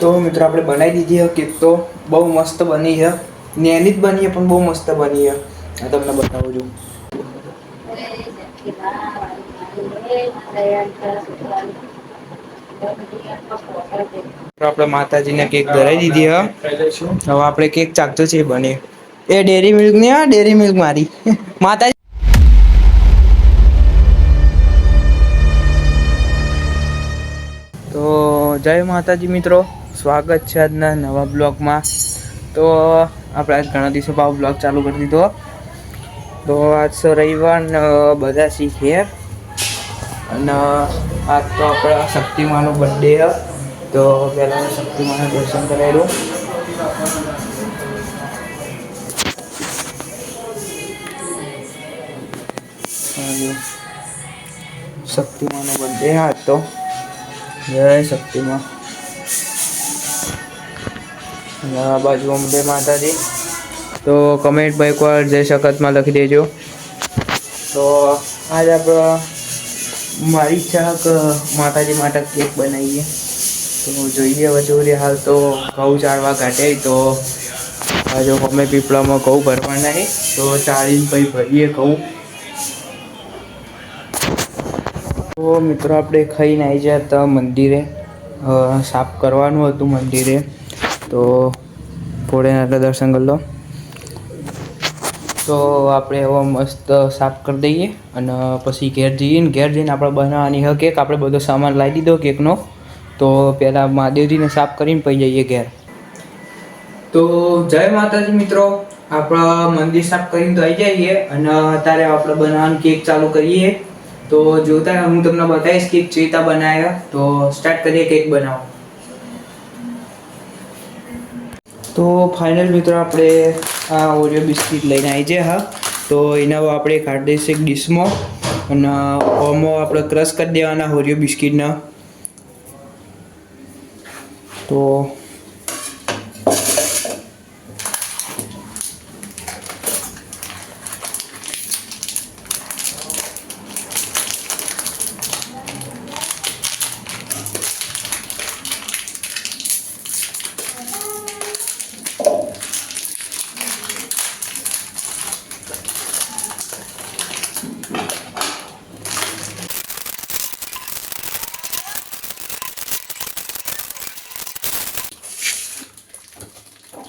તો મિત્રો આપણે બનાવી દીધી છે કેક તો બહુ મસ્ત બની છે. નેની જ બની પણ બહુ મસ્ત બની છે. આ તમને બતાવું છું. આપણે માતાજીને કેક ધરાઈ દીધી હ. હવે આપણે કેક ચાખતો છે બને એ ડેરી મિલ્ક ની હ ડેરી મિલ્ક મારી માતાજી. તો જય માતાજી મિત્રો, સ્વાગત છે આજના નવા બ્લોગમાં. તો આપણે આજ ઘણા દિવસો ભાવ બ્લોગ ચાલુ કરી દીધો. તો આજ રવિવાર બધા શીખે અને આજ તો આપણા શક્તિમાનો બર્થડે હ. તો પેલા શક્તિમાના દર્શન કરાવ્યું. શક્તિમાનો બર્થડે આજ તો. જય શક્તિમાં. આ બાજુ અંબે માતાજી. તો કમેન્ટ માં એકવાર જય સકતમાં લખી દેજો. તો આજ આપડ મારી ઈચ્છા કે માતાજી માટે કેક બનાવીએ. તો જોઈએ હવે હાલ તો ઘઉં ચાળવા ઘટે તો જો અમે પીપળામાં ઘઉં ભરવા નહી તો ચાળીને પછી ભરીએે ઘઉં. તો મિત્રો આપણે ખાઈને આવી જાય હતા મંદિરે. સાફ કરવાનું હતું મંદિરે તો ભોળેનાથના દર્શન કરી લો. તો આપણે હવે મસ્ત સાફ કરી દઈએ અને પછી ઘેર જઈએ ને ઘેર જઈને આપણે બનાવવાની હ કેક. આપણે બધો સામાન લાવી દીધો કેકનો. તો પેલા મહાદેવજીને સાફ કરીને પઈ જઈએ ઘેર. તો જય માતાજી મિત્રો. આપણા મંદિર સાફ કરીને તો આઈ જઈએ અને અત્યારે આપણે બનાવવાનું કેક ચાલુ કરીએ. તો જોતા હું તમને બતાવીશ કેક કેવી રીતે બનાવ્યા તો સ્ટાર્ટ કરીએ કેક બનાવવાનું. તો ફાઇનલ મિત્રો આપણે આ ઓરિયો બિસ્કીટ લઈને આવી જાય હા. તો એના આપણે કાઢી દઈશું એક ડીશમાં અને ઓમાં આપણે ક્રશ કરી દેવાના ઓરિયો બિસ્કીટના. તો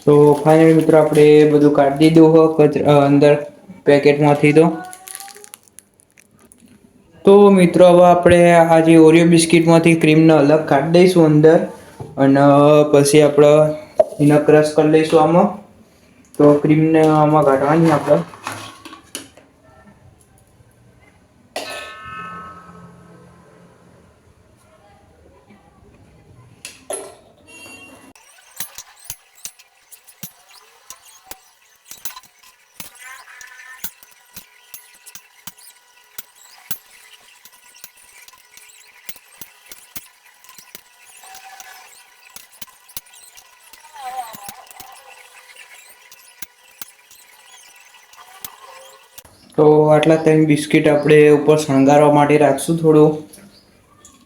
તો ફાઇનલ મિત્રો આપણે બધું કાઢી દીધું હો અંદર પેકેટમાંથી તો. તો મિત્રો હવે આપણે આ જે ઓરિયો બિસ્કીટમાંથી ક્રીમને અલગ કાઢી દઈશું અંદર. અને પછી આપણે એને ક્રશ કરી લઈશું આમાં. તો ક્રીમને આમાં કાઢવાની આપણે. તો આટલા 3 બિસ્કીટ આપણે ઉપર શણગારવા માટે રાખશું થોડું.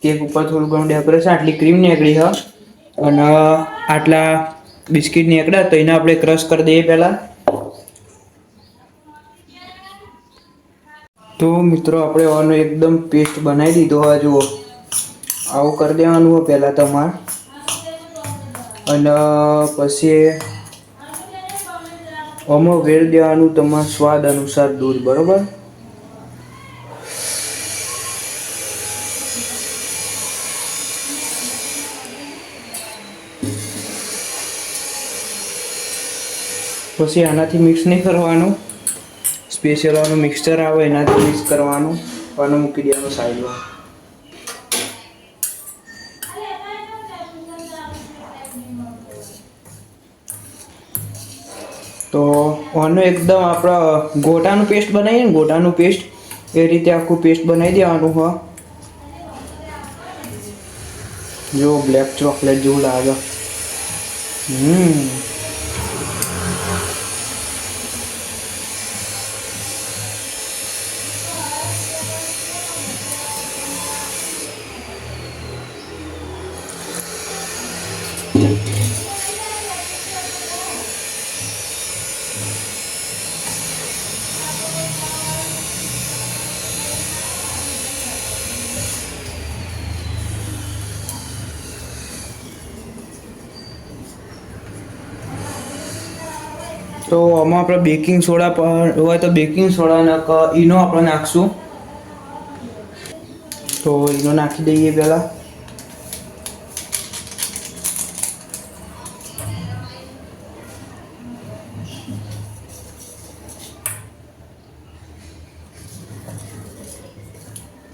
કેક ઉપર થોડું ઘણું ડેકોરેશન આટલી ક્રીમ નીકળી હ. અને આટલા બિસ્કીટ નીકળ્યા તો એને આપણે ક્રશ કરી દઈએ પહેલા. તો મિત્રો આપણે આનો એકદમ પેસ્ટ બનાવી દીધો હવે જુઓ. આવું કરી દેવાનું હોય પહેલાં તમારે. અને પછી આમાં વેળ દેવાનું તમારા સ્વાદ અનુસાર દૂધ બરોબર. પછી આનાથી મિક્સ નહીં કરવાનું. સ્પેશિયલ આનું મિક્સચર આવે એનાથી મિક્સ કરવાનું અને મૂકી દેવાનું સાઈડમાં. તો આનું એકદમ આપણે ગોટાનું પેસ્ટ બનાવીએ ને ગોટાનું પેસ્ટ એ રીતે આખું પેસ્ટ બનાવી દેવાનું હ. જો બ્લેક ચોકલેટ જેવું લાગે. તો આમાં આપણે બેકિંગ સોડા પણ હોય તો બેકિંગ સોડા ઈનો આપણે નાખશું. તો ઈનો નાખી દઈએ પહેલાં.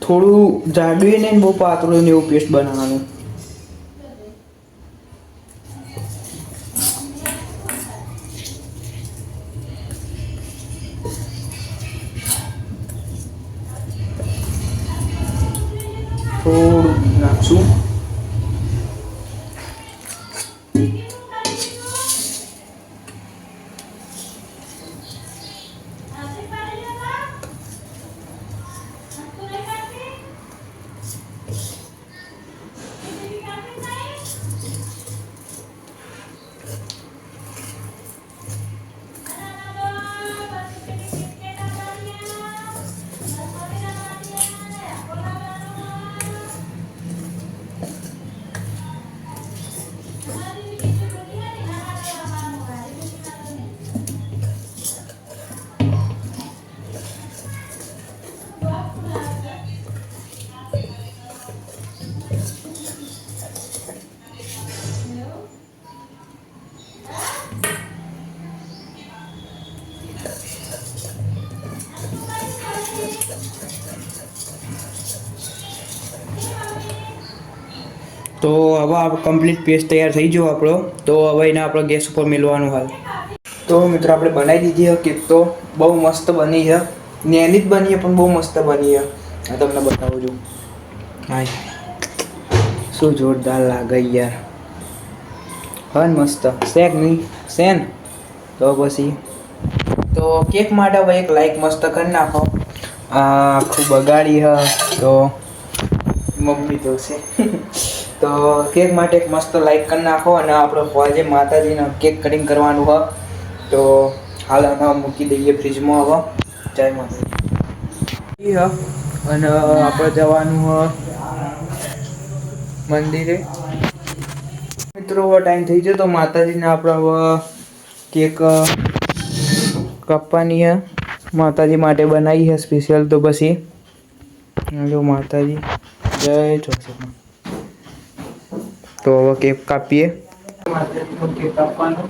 થોડું જાડું ને બહુ પાતળું ને એવું પેસ્ટ બનાવવાનું. થોડું નાખશું. તો હવે આ કમ્પ્લીટ પેસ્ટ તૈયાર થઈ ગયો આપણો. તો હવે એને આપણે ગેસ ઉપર મેળવાનું હાલ. તો મિત્રો આપણે બનાવી દીધી કેક. તો બહુ મસ્ત બની છે. નેની જ બની પણ બહુ મસ્ત બની છે. આ તમને બતાવું છું. હા, શું જોરદાર લાગે યાર. હા મસ્ત શેક નહીં શેન. તો પછી તો કેક માટે હવે એક લાઈક મસ્ત કરી નાખો. આખું બગાડી હ તો મમ્મી તો છે. તો કેક માટે એક મસ્ત લાઈક કરી નાખો. અને આપણે આજે માતાજીના કેક કટિંગ કરવાનું હોય તો હાલ આને મૂકી દઈએ ફ્રીજમાં. હવે જય માતાજી. અને આપણે જવાનું હોય મંદિરે. મિત્રો ટાઈમ થઈ ગયો તો માતાજીને આપણે હવે કેક કાપવાની છે. માતાજી માટે બનાવી છે સ્પેશિયલ. તો પછી જો માતાજી જય ચોસઠમાં. તો હવે કેક કાપીએ. માતાજીનો કેક કાપવાનો.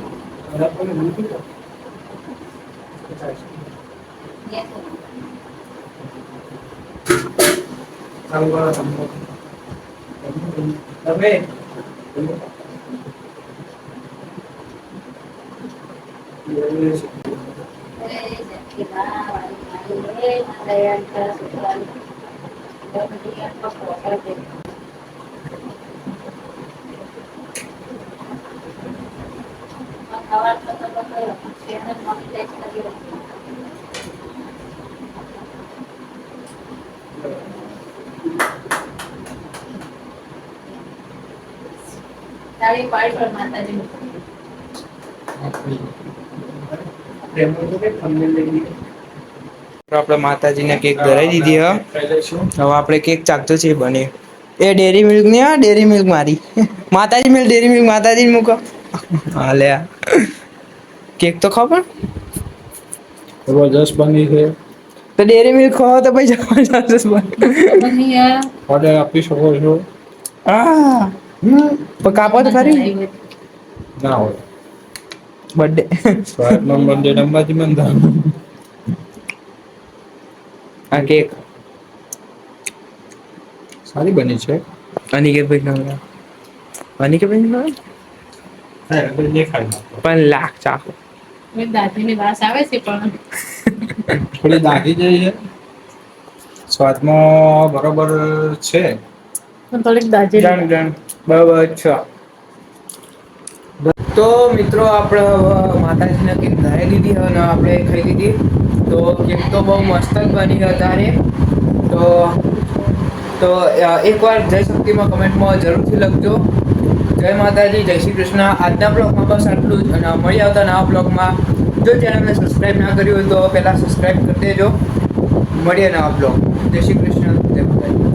તાળી પાડ પર માતાજી. આપણે માતાજીને કેક ધરાઈ દીધી. હવે આપણે કેક ચાકતો છે બને. એ ડેરી મિલ્ક ની. હા ડેરી મિલ્ક મારી માતાજી મિલ્ક ડેરી મિલ્ક માતાજી મૂકો. હા લે કેક તો ખાવ પણ જબરજસ્ત બની છે. તો ડેરી મિલ્ક ખાઓ તો પછી જબરજસ્ત બની. ઓર્ડર આપી શકો છો. હા કાપો તો ખરી. ના હોય બર્થડે અંબાજી મંદિર. આ કેક સારી બની છે. અનિકેત ભાઈ અનિકેત ભાઈ પણ લાખ ચાખો. દાદીની વાસ આવે છે પણ થોડી દાગી જાય છે. સ્વાદમાં બરોબર છે. થોડીક દાજી બરાબર. અચ્છા તો મિત્રો આપણે માતાજીને કેક ધરાઈ દીધી અને આપણે ખાઈ લીધી. તો કેક તો બહુ મસ્ત જ બની તારે. તો એકવાર જય શક્તિમાં કમેન્ટમાં જરૂરથી લખજો. જય માતાજી, જય શ્રી કૃષ્ણ. આજના બ્લોગમાં બસ આટલું જ. અને મળી આવતા નવા બ્લોગમાં. જો ચેનલને સબસ્ક્રાઈબ ના કર્યું હોય તો પહેલાં સબસ્ક્રાઈબ કરી દેજો. મળીએ નવા બ્લોગ. જય શ્રી કૃષ્ણ, જય માતાજી.